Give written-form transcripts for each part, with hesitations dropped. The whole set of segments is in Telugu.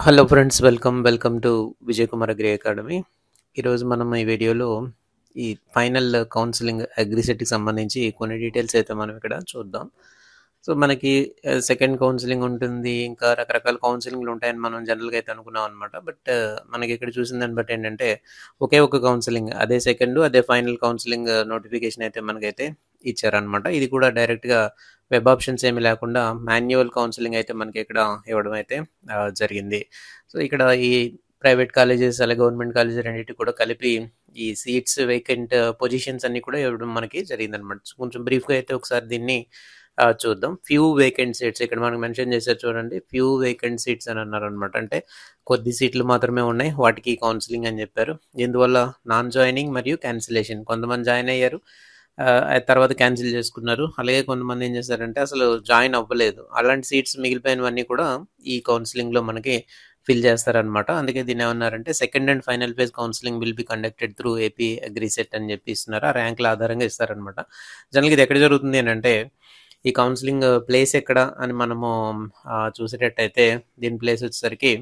Hello friends, welcome to Vijay Kumar agri academy. ఈరోజు మనం ఈ వీడియోలో ఈ ఫైనల్ కౌన్సిలింగ్ అగ్రిసెట్కి సంబంధించి కొన్ని డీటెయిల్స్ అయితే మనం ఇక్కడ చూద్దాం. సో మనకి సెకండ్ కౌన్సిలింగ్ ఉంటుంది, ఇంకా రకరకాల కౌన్సిలింగ్లు ఉంటాయని మనం జనరల్గా అయితే అనుకున్నాం అనమాట. బట్ మనకి ఇక్కడ చూసిన దాన్ని బట్టి ఏంటంటే ఒకే ఒక కౌన్సిలింగ్, అదే సెకండ్ అదే ఫైనల్ కౌన్సిలింగ్ నోటిఫికేషన్ అయితే మనకైతే ఇచ్చారనమాట. ఇది కూడా డైరెక్ట్గా వెబ్ ఆప్షన్స్ ఏమి లేకుండా మాన్యువల్ కౌన్సిలింగ్ అయితే మనకి ఇక్కడ ఇవ్వడం అయితే జరిగింది. సో ఇక్కడ ఈ ప్రైవేట్ కాలేజెస్ అలాగే గవర్నమెంట్ కాలేజెస్ రెండింటికి కూడా కలిపి ఈ సీట్స్ వేకెంట్ పొజిషన్స్ అన్ని కూడా ఇవ్వడం మనకి జరిగిందనమాట. కొంచెం బ్రీఫ్గా అయితే ఒకసారి దీన్ని చూద్దాం. ఫ్యూ వేకెంట్ సీట్స్ ఇక్కడ మనకు మెన్షన్ చేశారు చూడండి, ఫ్యూ వేకెంట్ సీట్స్ అని అన్నారు అనమాట. అంటే కొద్ది సీట్లు మాత్రమే ఉన్నాయి, వాటికి కౌన్సిలింగ్ అని చెప్పారు. ఇందువల్ల నాన్ జాయినింగ్ మరియు క్యాన్సిలేషన్, కొంతమంది జాయిన్ అయ్యారు, తర్వాత క్యాన్సిల్ చేసుకున్నారు. అలాగే కొంతమంది ఏం చేశారంటే అసలు జాయిన్ అవ్వలేదు. అలాంటి సీట్స్ మిగిలిపోయినవన్నీ కూడా ఈ కౌన్సిలింగ్లో మనకి ఫిల్ చేస్తారనమాట. అందుకే దీన్ని ఏమన్నారంటే second and final phase counselling will be conducted through AP AGRICET అని చెప్పి ఇస్తున్నారు. ఆ ర్యాంకుల ఆధారంగా ఇస్తారనమాట. జనరల్గా ఇది ఎక్కడ జరుగుతుంది అని అంటే, ఈ కౌన్సిలింగ్ ప్లేస్ ఎక్కడ అని మనము చూసేటట్టయితే దీని ప్లేస్ వచ్చేసరికి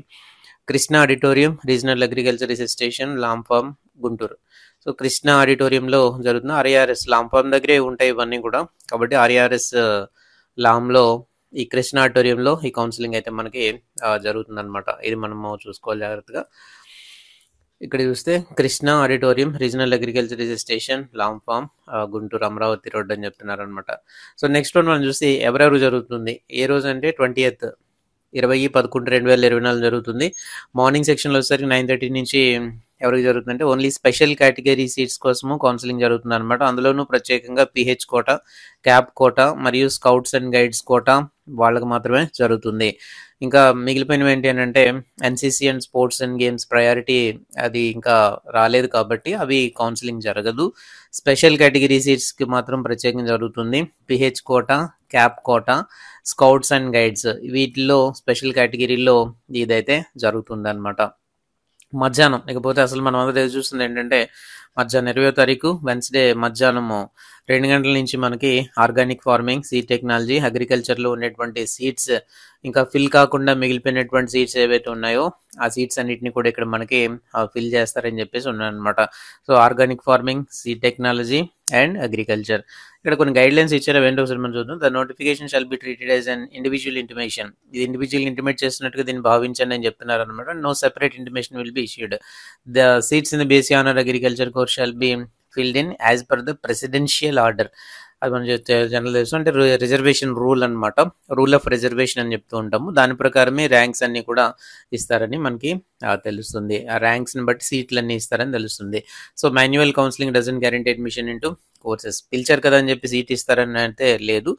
Krishna auditorium, regional agriculture research station, Lam Farm, Guntur. So Krishna ఆడిటోరియంలో జరుగుతుంది. ఆర్ఏఆర్ఎస్ లాంఫామ్ దగ్గరే ఉంటాయి ఇవన్నీ కూడా. కాబట్టి ఆర్ఏఆర్ఎస్ లాంలో ఈ కృష్ణ ఆడిటోరియంలో ఈ కౌన్సిలింగ్ అయితే మనకి జరుగుతుంది అనమాట. ఇది మనము చూసుకోవాలి జాగ్రత్తగా. ఇక్కడ చూస్తే Krishna auditorium, regional agriculture research station, Lam Farm, Guntur, Amaravati road అని చెప్తున్నారు అనమాట. సో నెక్స్ట్ వన్ మనం చూసి ఎవరెవరు జరుగుతుంది, ఏ రోజు అంటే 20th 20/11/2024 జరుగుతుంది. మార్నింగ్ సెక్షన్లో వచ్చేసరికి 9:30 నుంచి ఎవరికి జరుగుతుందంటే ఓన్లీ స్పెషల్ కేటగిరీ సీట్స్ కోసము కౌన్సిలింగ్ జరుగుతుంది అనమాట. అందులోనూ ప్రత్యేకంగా పిహెచ్ కోటా, క్యాప్ కోటా మరియు స్కౌట్స్ అండ్ గైడ్స్ కోటా వాళ్ళకి మాత్రమే జరుగుతుంది. ఇంకా మిగిలిపోయినవి ఏంటి అని అంటే NCC and sports and games priority అది ఇంకా రాలేదు కాబట్టి అవి కౌన్సిలింగ్ జరగదు. స్పెషల్ కేటగిరీ సీట్స్కి మాత్రం ప్రత్యేకంగా జరుగుతుంది. PH quota, CAP quota, scouts and guides వీటిల్లో స్పెషల్ కేటగిరీలో ఇదైతే జరుగుతుంది అనమాట. మధ్యాహ్నం, ఇకపోతే అసలు మనం అందరూ ఎదురు చూస్తుంది ఏంటంటే మధ్యాహ్నం 20వ తారీఖు వెన్స్డే మధ్యాహ్నము 2 గంటల నుంచి మనకి ఆర్గానిక్ ఫార్మింగ్, సీడ్ టెక్నాలజీ, అగ్రికల్చర్లో ఉండేటువంటి సీట్స్ ఇంకా ఫిల్ కాకుండా మిగిలిపోయినటువంటి సీట్స్ ఏవైతే ఉన్నాయో ఆ సీట్స్ అన్నిటిని కూడా ఇక్కడ మనకి ఫిల్ చేస్తారని చెప్పేసి ఉన్నాయన్నమాట. So organic farming, seed technology and agriculture. ఇక్కడ కొన్ని గైడ్ లైన్స్ ఇచ్చారు, ఏంటో ఒకసారి మనం చూద్దాం. The notification shall be treated as an individual intimation. ఇది ఇండివిజువల్ ఇంటిమేట్ చేస్తున్నట్టుగా దీన్ని భావించండి అని చెప్తున్నారు అనమాట. No separate intimation will be issued. The seats in the basic honour agriculture course shall be filled in as per the presidential order. అది మనం జనరల్ తెలుసు, అంటే రిజర్వేషన్ రూల్ అనమాట. రూల్ ఆఫ్ రిజర్వేషన్ అని చెప్తూ ఉంటాము. దాని ప్రకారమే ర్యాంక్స్ అన్ని కూడా ఇస్తారని మనకి తెలుస్తుంది. ఆ ర్యాంక్స్ని బట్టి సీట్లు అన్ని ఇస్తారని తెలుస్తుంది. So manual counselling doesn't guarantee admission into courses. పిలిచారు కదా అని చెప్పి సీట్ ఇస్తారని అయితే లేదు,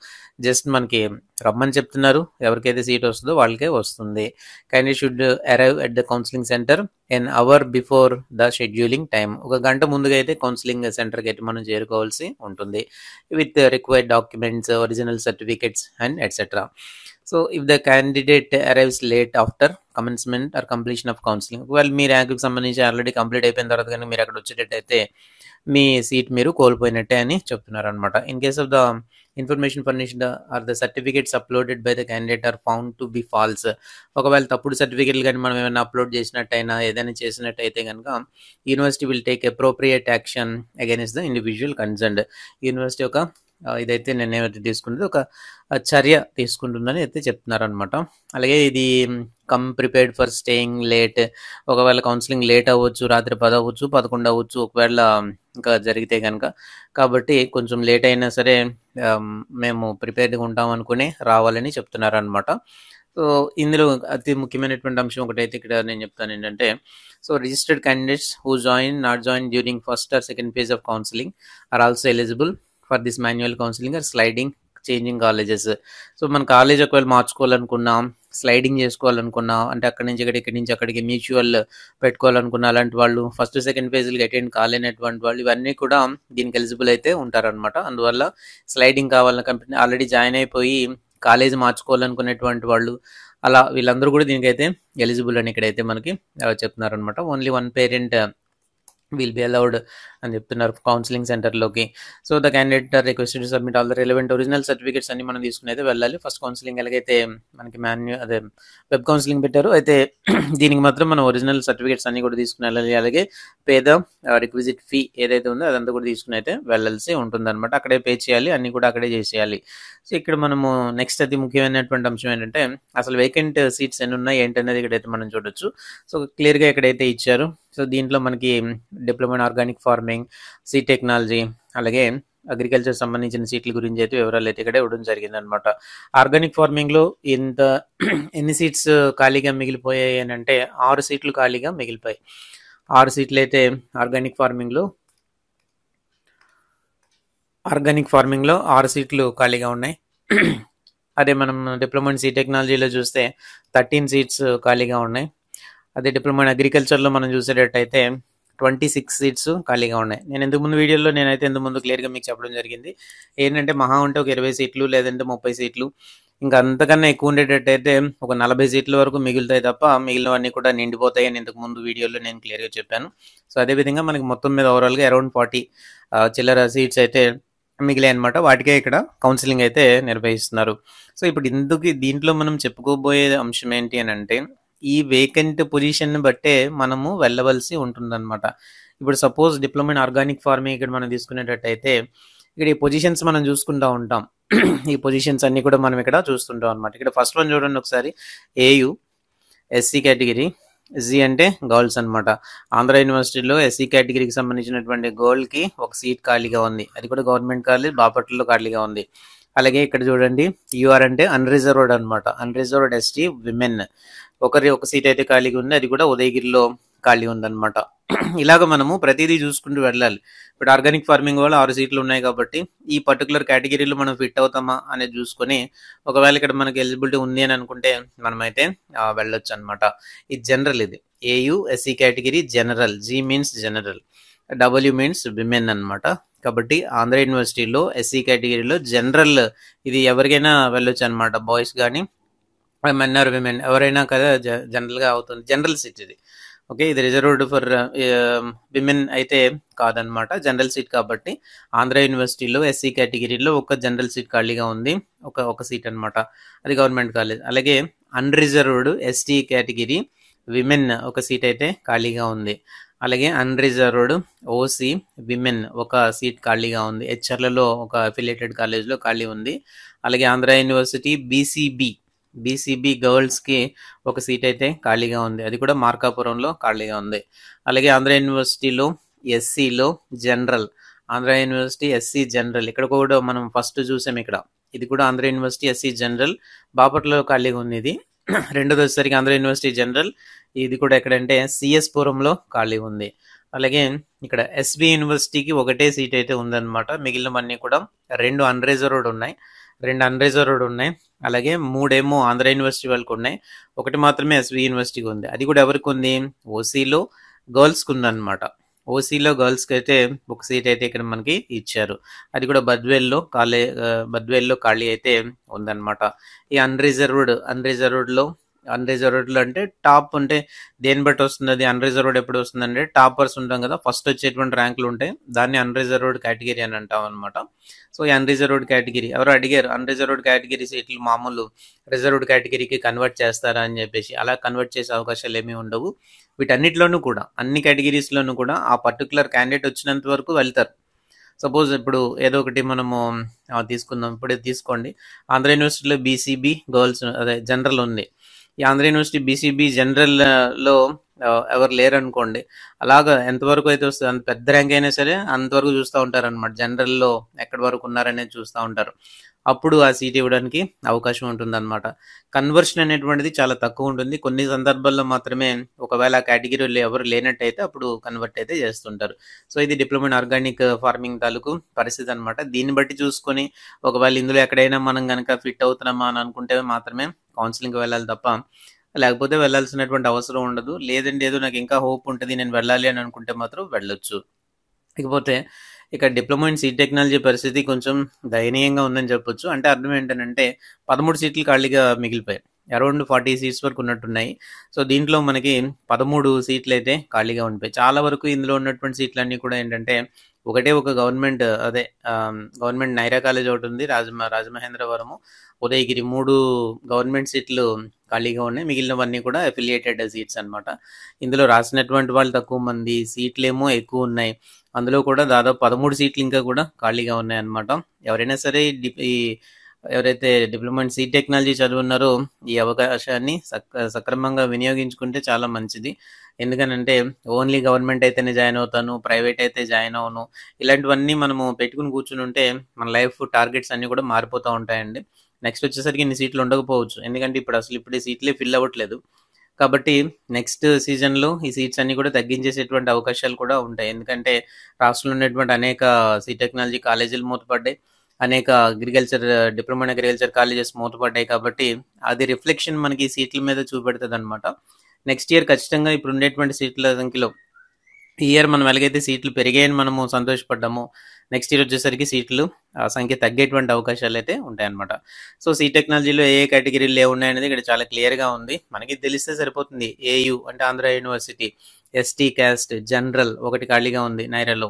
జస్ట్ మనకి రమ్మని చెప్తున్నారు. ఎవరికైతే సీట్ వస్తుందో వాళ్ళకే వస్తుంది. Candidate should arrive at the counselling centre an hour before the scheduling time. 1 గంట ముందుగా అయితే కౌన్సిలింగ్ సెంటర్కి అయితే మనం చేరుకోవాల్సి ఉంటుంది, with required documents, original certificates and etcetera. So if the candidate arrives late after commencement or completion of counselling, ఒకవేళ మీ ర్యాంకుకి సంబంధించి ఆల్రెడీ కంప్లీట్ అయిపోయిన తర్వాత కానీ మీరు అక్కడ వచ్చేటట్టయితే మీ సీట్ మీరు కోల్పోయినట్టే అని చెప్తున్నారు అనమాట. In case of the information furnished or the certificates uploaded by the candidate are found to be false. ఒకవేళ తప్పుడు సర్టిఫికేట్లు కానీ మనం ఏమైనా అప్లోడ్ చేసినట్టయినా ఏదైనా చేసినట్టయితే కనుక university will take appropriate action against the individual concerned. University ఒక ఇదైతే నేను ఏమైతే తీసుకున్నది ఒక చర్య తీసుకుంటుందని అయితే చెప్తున్నారు అనమాట. అలాగే ఇది come prepared for staying late. ఒకవేళ కౌన్సిలింగ్ లేట్ అవ్వచ్చు, రాత్రి 10 అవ్వచ్చు, 11 అవ్వచ్చు ఒకవేళ ఇంకా జరిగితే కనుక. కాబట్టి కొంచెం లేట్ అయినా సరే మేము ప్రిపేర్డ్గా ఉంటాం అనుకుని రావాలని చెప్తున్నారు అనమాట. సో ఇందులో అతి ముఖ్యమైనటువంటి అంశం ఒకటైతే ఇక్కడ నేను చెప్తాను ఏంటంటే, so registered candidates who not join during first or second phase of counselling are also eligible for this manual counselling or sliding changing colleges. So మన కాలేజ్ ఒకవేళ మార్చుకోవాలనుకున్నాం, స్లైడింగ్ చేసుకోవాలనుకున్నాం, అంటే అక్కడి నుంచి ఇక్కడి నుంచి అక్కడికి మ్యూచువల్ పెట్టుకోవాలనుకున్న అలాంటి వాళ్ళు, ఫస్ట్ సెకండ్ ఫేజ్కి అటెండ్ కాలేనటువంటి వాళ్ళు, ఇవన్నీ కూడా దీనికి ఎలిజిబుల్ అయితే ఉంటారనమాట. అందువల్ల స్లైడింగ్ కావాలన్న కంపెనీ ఆల్రెడీ జాయిన్ అయిపోయి కాలేజ్ మార్చుకోవాలనుకునేటువంటి వాళ్ళు, అలా వీళ్ళందరూ కూడా దీనికైతే ఎలిజిబుల్ అని ఇక్కడైతే మనకి చెప్తున్నారు అనమాట. Only 1 parent will be allowed అని చెప్తున్నారు కౌన్సిలింగ్ సెంటర్లోకి. So the candidate are requested to submit all the relevant original certificates అన్ని మనం తీసుకుని అయితే వెళ్ళాలి. ఫస్ట్ కౌన్సిలింగ్ ఎలాగైతే మనకి అదే వెబ్ కౌన్సిలింగ్ పెట్టారు, అయితే దీనికి మాత్రం మనం ఒరిజినల్ సర్టిఫికేట్స్ అన్ని కూడా తీసుకుని వెళ్ళాలి. అలాగే పేద రిక్విజిట్ ఫీ ఏదైతే ఉందో అదంతా కూడా తీసుకుని అయితే వెళ్ళాల్సి ఉంటుందన్నమాట. అక్కడే పే చేయాలి, అన్ని కూడా అక్కడే చేసేయాలి. సో ఇక్కడ మనము నెక్స్ట్ అతి ముఖ్యమైనటువంటి అంశం ఏంటంటే అసలు వేకెంట్ సీట్స్ ఎన్ని ఉన్నాయి ఏంటనేది ఇక్కడైతే మనం చూడొచ్చు. సో క్లియర్గా ఇక్కడైతే ఇచ్చారు. సో దీంట్లో మనకి diploma in organic farming, seed technology, అలాగే అగ్రికల్చర్ సంబంధించిన సీట్ల గురించి అయితే వివరాలు అయితే ఇక్కడ ఇవ్వడం జరిగింది అనమాట. ఆర్గానిక్ ఫార్మింగ్ లో ఎన్ని సీట్స్ ఖాళీగా మిగిలిపోయాయి అని అంటే 6 సీట్లు ఖాళీగా మిగిలిపోయాయి. 6 సీట్లు అయితే ఆర్గానిక్ ఫార్మింగ్ లో 6 సీట్లు ఖాళీగా ఉన్నాయి. అదే మనం డిప్లొమా ఇన్ సీడ్ టెక్నాలజీలో చూస్తే 13 సీట్స్ ఖాళీగా ఉన్నాయి. అదే డిప్లొమా ఇన్ అగ్రికల్చర్లో మనం చూసేటట్టయితే 26 సీట్స్ ఖాళీగా ఉన్నాయి. నేను ఇంతకుముందు వీడియోలో ఇంతకుముందు క్లియర్గా మీకు చెప్పడం జరిగింది. ఏంటంటే మహా ఉంటే ఒక 20 సీట్లు లేదంటే 30 సీట్లు, ఇంకా అంతకన్నా ఎక్కువ ఉండేటట్టయితే ఒక 40 సీట్ల వరకు మిగులుతాయి తప్ప మిగిలినవన్నీ కూడా నిండిపోతాయి అని ఇంతకుముందు వీడియోలో నేను క్లియర్గా చెప్పాను. సో అదేవిధంగా మనకి మొత్తం మీద ఓవరాల్గా అరౌండ్ 40 చిల్లర సీట్స్ అయితే మిగిలాయి అనమాట. వాటికే ఇక్కడ కౌన్సిలింగ్ అయితే నిర్వహిస్తున్నారు. సో ఇప్పుడు దీంట్లో మనం చెప్పుకోబోయే అంశం ఏంటి అని అంటే ఈ వేకెంట్ పొజిషన్ బట్టే మనము వెళ్ళవలసి ఉంటుందన్నమాట. ఇప్పుడు suppose diploma in organic farming ఇక్కడ మనం తీసుకునేటట్టయితే ఇక్కడ ఈ పొజిషన్స్ మనం చూసుకుంటూ ఉంటాం. ఈ పొజిషన్స్ అన్ని కూడా మనం ఇక్కడ చూస్తుంటాం అనమాట. ఇక్కడ ఫస్ట్ వన్ చూడండి ఒకసారి, ఏయు ఎస్సీ కేటగిరీ, జీ అంటే గర్ల్స్ అనమాట. ఆంధ్ర యూనివర్సిటీలో ఎస్సీ కేటగిరీకి సంబంధించినటువంటి గర్ల్కి ఒక సీట్ ఖాళీగా ఉంది, అది కూడా గవర్నమెంట్ కాలేజ్ బాపట్లలో ఖాళీగా ఉంది. అలాగే ఇక్కడ చూడండి యూఆర్ అంటే అన్రిజర్వ్డ్ అనమాట, అన్రిజర్వ్డ్ ఎస్టీ విమెన్ ఒక సీట్ అయితే ఖాళీగా ఉంది, అది కూడా ఉదయగిరిలో ఖాళీ ఉందన్నమాట. ఇలాగ మనము ప్రతిదీ చూసుకుంటూ వెళ్ళాలి. ఇప్పుడు ఆర్గానిక్ ఫార్మింగ్ వల్ల 6 సీట్లు ఉన్నాయి కాబట్టి ఈ పర్టికులర్ కేటగిరీలో మనం ఫిట్ అవుతామా అనేది చూసుకొని ఒకవేళ ఇక్కడ మనకి ఎలిజిబిలిటీ ఉంది అని అనుకుంటే మనమైతే వెళ్ళొచ్చు అనమాట. ఇది జనరల్, ఇది AU SC category general, G means general, W means women అనమాట. కాబట్టి ఆంధ్ర యూనివర్సిటీలో ఎస్సీ కేటగిరీలో జనరల్ ఇది ఎవరికైనా వెళ్ళొచ్చు అనమాట, బాయ్స్ కానీ మెన్ ఆర్ విమెన్ ఎవరైనా కదా జనరల్గా అవుతుంది. జనరల్ సీట్ ఇది, ఓకే. ఇది రిజర్వ్డ్ ఫర్ విమెన్ అయితే కాదనమాట, జనరల్ సీట్. కాబట్టి ఆంధ్ర యూనివర్సిటీలో ఎస్సీ కేటగిరీలో ఒక జనరల్ సీట్ ఖాళీగా ఉంది, ఒక సీట్ అనమాట, అది గవర్నమెంట్ కాలేజ్. అలాగే అన్రిజర్వ్డ్ ఎస్టీ కేటగిరీ విమెన్ ఒక సీట్ అయితే ఖాళీగా ఉంది. అలాగే అన్రిజర్వ్డ్ ఓసీ విమెన్ ఒక సీట్ ఖాళీగా ఉంది, హెచ్ఆర్లలో ఒక అఫిలియేటెడ్ కాలేజ్లో ఖాళీ ఉంది. అలాగే ఆంధ్ర యూనివర్సిటీ బీసీబీ గర్ల్స్కి ఒక సీట్ అయితే ఖాళీగా ఉంది, అది కూడా మార్కాపురంలో ఖాళీగా ఉంది. అలాగే ఆంధ్ర యూనివర్సిటీలో ఎస్సీలో general, Andhra university SC general ఇక్కడ కూడా మనం ఫస్ట్ చూసాం, ఇది కూడా ఆంధ్ర యూనివర్సిటీ ఎస్సీ జనరల్ బాపట్లలో ఖాళీగా ఉంది. ఇది రెండోది వచ్చేసరికి ఆంధ్ర యూనివర్సిటీ జనరల్, ఇది కూడా ఎక్కడంటే సిఎస్ పురంలో ఖాళీ ఉంది. అలాగే ఇక్కడ ఎస్బి యూనివర్సిటీకి ఒకటే సీట్ అయితే ఉందన్నమాట, మిగిలినవన్నీ కూడా 2 అన్రిజర్వ్డ్ ఉన్నాయి. అలాగే 3 ఏమో ఆంధ్ర యూనివర్సిటీ వాళ్ళకి ఉన్నాయి, ఒకటి మాత్రమే ఎస్వి యూనివర్సిటీకి ఉంది, అది కూడా ఎవరికి ఉంది, ఓసీలో గర్ల్స్కి ఉందన్నమాట. ఓసీలో గర్ల్స్కి అయితే ఒక సీట్ అయితే ఇక్కడ మనకి ఇచ్చారు, అది కూడా బద్వేల్లో ఖాళీ అయితే ఉందన్నమాట. ఈ అన్రిజర్వ్డ్లో అంటే టాప్ అంటే దేని బట్టి వస్తుంది, అది అన్రిజర్వ్డ్ ఎప్పుడు వస్తుంది అంటే టాపర్స్ ఉంటాం కదా, ఫస్ట్ వచ్చేటువంటి ర్యాంకులు ఉంటాయి, దాన్ని అన్రిజర్వ్డ్ కేటగిరీ అని అంటాం అనమాట. సో ఈ అన్రిజర్వ్డ్ కేటగిరీ ఎవరు అడిగారు, అన్రిజర్వ్డ్ కేటగిరీ సీట్లు మామూలు రిజర్వ్డ్ కేటగిరీకి కన్వర్ట్ చేస్తారా అని చెప్పేసి, అలా కన్వర్ట్ చేసే అవకాశాలు ఏమీ ఉండవు. వీటన్నిటిలోనూ కూడా అన్ని కేటగిరీస్లోనూ కూడా ఆ పర్టికులర్ క్యాండిడేట్ వచ్చినంత వరకు వెళ్తారు. సపోజ్ ఇప్పుడు ఏదో ఒకటి మనము తీసుకుందాం, ఇప్పుడే తీసుకోండి, ఆంధ్ర యూనివర్సిటీలో బీసీబీ గర్ల్స్ అదే జనరల్ ఉంది. ఈ ఆంధ్ర యూనివర్సిటీ బీసీబీ జనరల్లో ఎవరు లేరు అనుకోండి, అలాగా ఎంతవరకు అయితే వస్తుంది, అంత పెద్ద ర్యాంక్ అయినా సరే అంతవరకు చూస్తూ ఉంటారు అనమాట, జనరల్లో ఎక్కడి వరకు ఉన్నారనేది చూస్తూ ఉంటారు, అప్పుడు ఆ సీట్ ఇవ్వడానికి అవకాశం ఉంటుంది అనమాట. కన్వర్షన్ అనేటువంటిది చాలా తక్కువ ఉంటుంది, కొన్ని సందర్భాల్లో మాత్రమే ఒకవేళ ఆ కేటగిరీలో ఎవరు లేనట్టయితే అప్పుడు కన్వర్ట్ అయితే చేస్తుంటారు. సో ఇది డిప్లొమా ఇన్ ఆర్గానిక్ ఫార్మింగ్ తాలూకు పరిస్థితి అనమాట. దీన్ని బట్టి చూసుకొని ఒకవేళ ఇందులో ఎక్కడైనా మనం కనుక ఫిట్ అవుతున్నామా అని అనుకుంటే మాత్రమే కౌన్సిలింగ్కి వెళ్ళాలి తప్ప లేకపోతే వెళ్ళాల్సినటువంటి అవసరం ఉండదు. లేదండి ఏదో నాకు ఇంకా హోప్ ఉంటుంది నేను వెళ్ళాలి అని అనుకుంటే మాత్రం వెళ్ళొచ్చు. ఇకపోతే ఇక డిప్లొమా ఇన్ సీడ్ టెక్నాలజీ పరిస్థితి కొంచెం దయనీయంగా ఉందని చెప్పొచ్చు. అంటే అర్థం ఏంటంటే 13 సీట్లు ఖాళీగా మిగిలిపోయాయి. అరౌండ్ 40 సీట్స్ వరకు ఉన్నట్టున్నాయి. సో దీంట్లో మనకి 13 సీట్లు అయితే ఖాళీగా ఉండిపోయాయి. చాలా వరకు ఇందులో ఉన్నటువంటి సీట్లన్నీ కూడా ఏంటంటే ఒకటే ఒక గవర్నమెంట్ గవర్నమెంట్ నైరా కాలేజ్ ఒకటి ఉంది, రాజమహేంద్రవరము, ఉదయగిరి 3 గవర్నమెంట్ సీట్లు ఖాళీగా ఉన్నాయి. మిగిలినవన్నీ కూడా అఫిలియేటెడ్ సీట్స్ అనమాట. ఇందులో రాసినటువంటి వాళ్ళు తక్కువ మంది, సీట్లేమో ఎక్కువ ఉన్నాయి. అందులో కూడా దాదాపు 13 సీట్లు ఇంకా కూడా ఖాళీగా ఉన్నాయి అనమాట. ఎవరైనా సరే ఎవరైతే డిప్లొమా ఇన్ సీ టెక్నాలజీ చదువున్నారో ఈ అవకాశాన్ని సక్రమంగా వినియోగించుకుంటే చాలా మంచిది. ఎందుకనంటే ఓన్లీ గవర్నమెంట్ అయితేనే జాయిన్ అవుతాను, ప్రైవేట్ అయితే జాయిన్ అవును, ఇలాంటివన్నీ మనము పెట్టుకుని కూర్చుని ఉంటే మన లైఫ్ టార్గెట్స్ అన్నీ కూడా మారిపోతూ ఉంటాయండి. నెక్స్ట్ వచ్చేసరికి ఇన్ని సీట్లు ఉండకపోవచ్చు, ఎందుకంటే ఇప్పుడు ఈ సీట్లే ఫిల్ అవ్వట్లేదు. కాబట్టి నెక్స్ట్ సీజన్లో ఈ సీట్స్ అన్ని కూడా తగ్గించేసేటువంటి అవకాశాలు కూడా ఉంటాయి. ఎందుకంటే రాష్ట్రంలో ఉన్నటువంటి అనేక సీ టెక్నాలజీ కాలేజీలు మూతపడ్డాయి, అనేక డిప్లొమా ఇన్ అగ్రికల్చర్ కాలేజెస్ మూతపడ్డాయి. కాబట్టి అది రిఫ్లెక్షన్ మనకి సీట్ల మీద చూపెడుతుంది అనమాట. నెక్స్ట్ ఇయర్ ఖచ్చితంగా ఇప్పుడు ఉండేటువంటి సీట్ల సంఖ్యలో ఈ ఇయర్ మనం ఎలాగైతే సీట్లు పెరిగాయని మనము సంతోషపడ్డాము, నెక్స్ట్ ఇయర్ వచ్చేసరికి సీట్లు సంఖ్య తగ్గేటువంటి అవకాశాలు అయితే ఉంటాయన్నమాట. సో సీ టెక్నాలజీలో ఏ కేటగిరీలు ఏమున్నాయనేది ఇక్కడ చాలా క్లియర్గా ఉంది. మనకి తెలిస్తే సరిపోతుంది. ఏయు అంటే Andhra university, ST caste general ఒకటి ఖాళీగా ఉంది నైరాలో.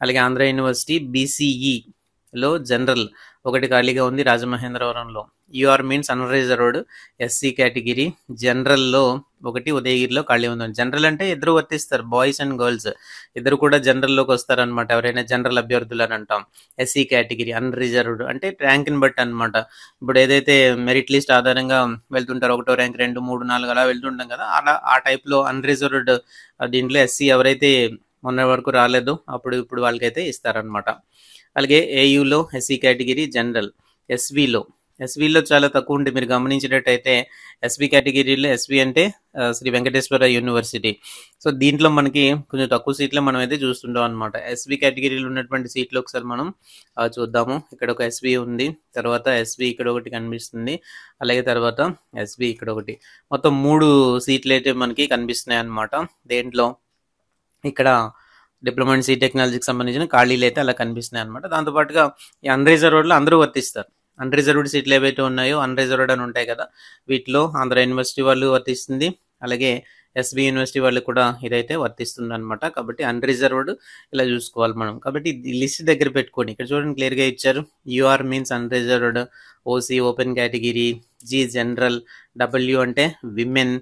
అలాగే ఆంధ్ర యూనివర్సిటీ బీసీఈలో జనరల్ ఒకటి ఖాళీగా ఉంది రాజమహేంద్రవరంలో. UR means unreserved SC category జనరల్లో ఒకటి ఉదయగిరిలో ఖాళీ ఉంది. జనరల్ అంటే ఇద్దరు వర్తిస్తారు, బాయ్స్ అండ్ గర్ల్స్ ఇద్దరు కూడా జనరల్లోకి వస్తారనమాట. ఎవరైనా జనరల్ అభ్యర్థులు అని అంటాం. ఎస్సీ కేటగిరీ అన్రిజర్వ్డ్ అంటే ర్యాంక్ని బట్టి అనమాట. ఇప్పుడు ఏదైతే మెరిట్ లిస్ట్ ఆధారంగా వెళ్తుంటారో 1వ ర్యాంక్ 2, 3, 4 అలా వెళ్తుంటాం కదా, అలా ఆ టైప్లో అన్రిజర్వ్డ్ దీంట్లో ఎస్సీ ఎవరైతే మొన్న వరకు రాలేదో ఇప్పుడు వాళ్ళకైతే ఇస్తారనమాట. అలాగే ఏయులో ఎస్సీ కేటగిరీ జనరల్, ఎస్విలో చాలా తక్కువ ఉంటే మీరు గమనించినట్టయితే ఎస్వి కేటగిరీలో ఎస్వి అంటే శ్రీ వెంకటేశ్వర యూనివర్సిటీ. సో దీంట్లో మనకి కొంచెం తక్కువ సీట్లే మనం అయితే చూస్తుంటాం అనమాట. ఎస్వి కేటగిరీలో ఉన్నటువంటి సీట్లు ఒకసారి మనం చూద్దాము. ఇక్కడ ఒక ఎస్వి ఉంది, తర్వాత ఎస్వి ఇక్కడ ఒకటి కనిపిస్తుంది, అలాగే తర్వాత ఎస్వి ఇక్కడ ఒకటి. మొత్తం 3 సీట్లు అయితే మనకి కనిపిస్తున్నాయి అనమాట. దేంట్లో ఇక్కడ డిప్లొమా ఇన్ సీ టెక్నాలజీకి సంబంధించిన ఖాళీలు అయితే అలా కనిపిస్తున్నాయి అనమాట. దాంతోపాటుగా ఈ అన్రిజర్వ్డ్లో అందరూ వర్తిస్తారు. అన్రిజర్వ్డ్ సీట్లు ఏవైతే ఉన్నాయో అన్రిజర్వ్డ్ అని ఉంటాయి కదా, వీటిలో ఆంధ్ర యూనివర్సిటీ వాళ్ళు వర్తిస్తుంది, అలాగే ఎస్బి యూనివర్సిటీ వాళ్ళు కూడా ఇదైతే వర్తిస్తుంది అనమాట. కాబట్టి అన్రిజర్వ్డ్ ఇలా చూసుకోవాలి మనం. కాబట్టి లిస్ట్ దగ్గర పెట్టుకోండి. ఇక్కడ చూడండి క్లియర్గా ఇచ్చారు. UR means unreserved, OC open category, G general, W అంటే women,